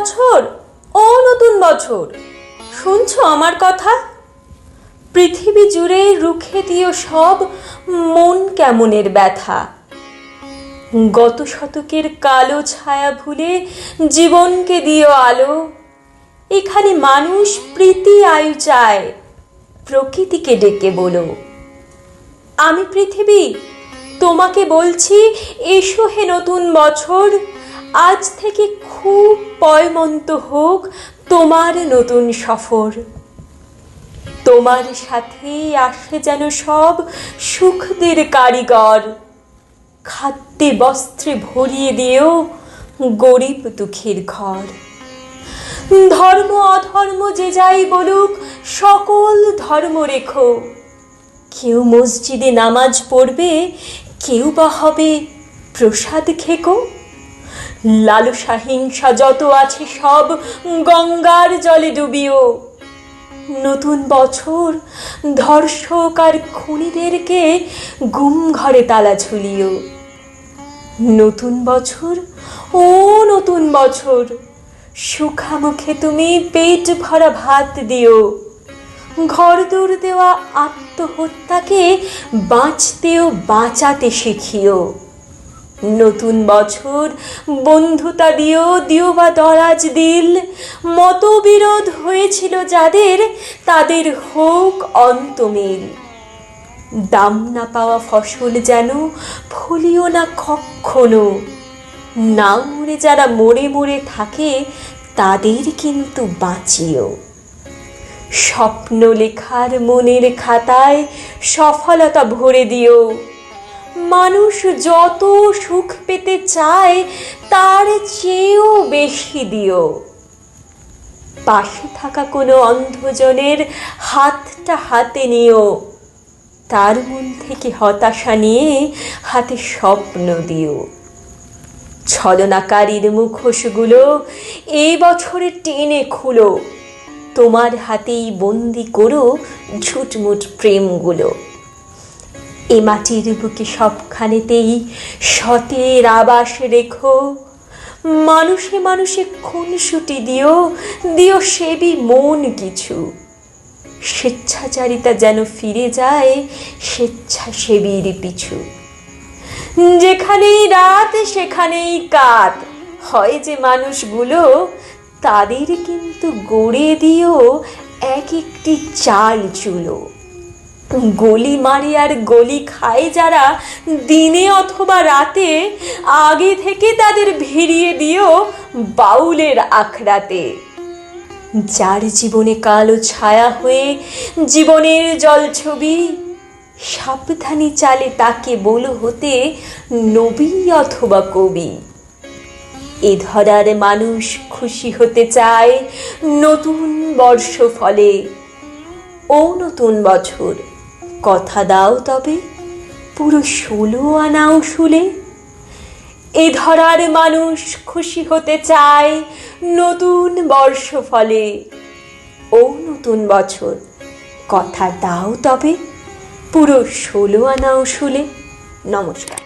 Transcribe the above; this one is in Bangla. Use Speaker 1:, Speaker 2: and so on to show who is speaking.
Speaker 1: বছর, ও নতুন বছর, শুনছো আমার কথা? পৃথিবী জুড়ে রুখে দিও সব মন কেমনের ব্যথা। গত শতকের কালো ছায়া ভুলে জীবনকে দিও আলো। এখানে মানুষ প্রীতি আয়ু চায়, প্রকৃতিকে ডেকে বলো। আমি পৃথিবী তোমাকে বলছি, এসো হে নতুন বছর। আজ থেকে খুব পয়মন্ত হোক তোমার নতুন সফর। তোমার সাথে আসে যেন সব সুখদের কারিগর। খাদ্যে বস্ত্রে ভরিয়ে দিও গরিব দুঃখীর ঘর। ধর্ম অধর্ম যে যাই বলুক, সকল ধর্ম রেখো। কেউ মসজিদে নামাজ পড়বে, কেউ বা হবে প্রসাদ খেকো। লালসা হিংসা যত আছে সব গঙ্গার জলে ডুবিও। নতুন বছর ধর্ষক আর খুনিদেরকে গুম ঘরে তালা ঝুলিও। নতুন বছর, ও নতুন বছর, সুখা মুখে তুমি পেট ভরা ভাত দিও। ঘরদোর দেওয়া আত্মহত্যাকে বাঁচতেও বাঁচাতে শিখিও। নতুন বছর বন্ধুতা দিও, দিও বা দরাজ দিল। মতবিরোধ হয়েছিল যাদের, তাদের হোক অন্তমিল। দাম না পাওয়া ফসল যেন ফলিও না কক্ষনো। না মরে যারা মরে মরে থাকে, তাদের কিন্তু বাঁচিও। স্বপ্ন লেখার মনের খাতায় সফলতা ভরে দিও। মানুষ যত সুখ পেতে চায়, তার চেয়েও বেশি দিও। পাশে থাকা কোনো অন্ধজনের হাতটা হাতে নিও। তার মন থেকে হতাশা নিয়ে হাতে স্বপ্ন দিও। ছলনাকারীর মুখোশগুলো এই বছরে টেনে খুলো। তোমার হাতেই বন্দি করো ঝুটমুট প্রেমগুলো। এ মাটির বুকে সবখানেতেই সতের আবাস রেখো। মানুষে মানুষে খুনসুটি দিও, দিও সেবী মন কিছু। স্বেচ্ছাচারিতা যেন ফিরে যায় স্বেচ্ছাসেবীর পিছু। যেখানেই রাত সেখানেই কাত হয় যে মানুষগুলো, তাদের কিন্তু গড়ে দিও এক একটি চাল চুলো। গলি মারে আর গলি খায় যারা দিনে অথবা রাতে, আগে থেকে তাদের ভিড়িয়ে দিও বাউলের আখড়াতে। যার জীবনে কালো ছায়া হয়ে জীবনের জলছবি, সাবধানী চালে তাকে বলো হতে নবী অথবা কবি। এ ধরার মানুষ খুশি হতে চায় নতুন বর্ষ ফলে। ও নতুন বছর, কথা দাও তবে পুরো 16 আনা উসুলে। এ ধরার মানুষ খুশি হতে চায় নতুন বর্ষ ফলে। ও নতুন বছর, কথা দাও তবে পুরো 16 আনা উসুলে। নমস্কার।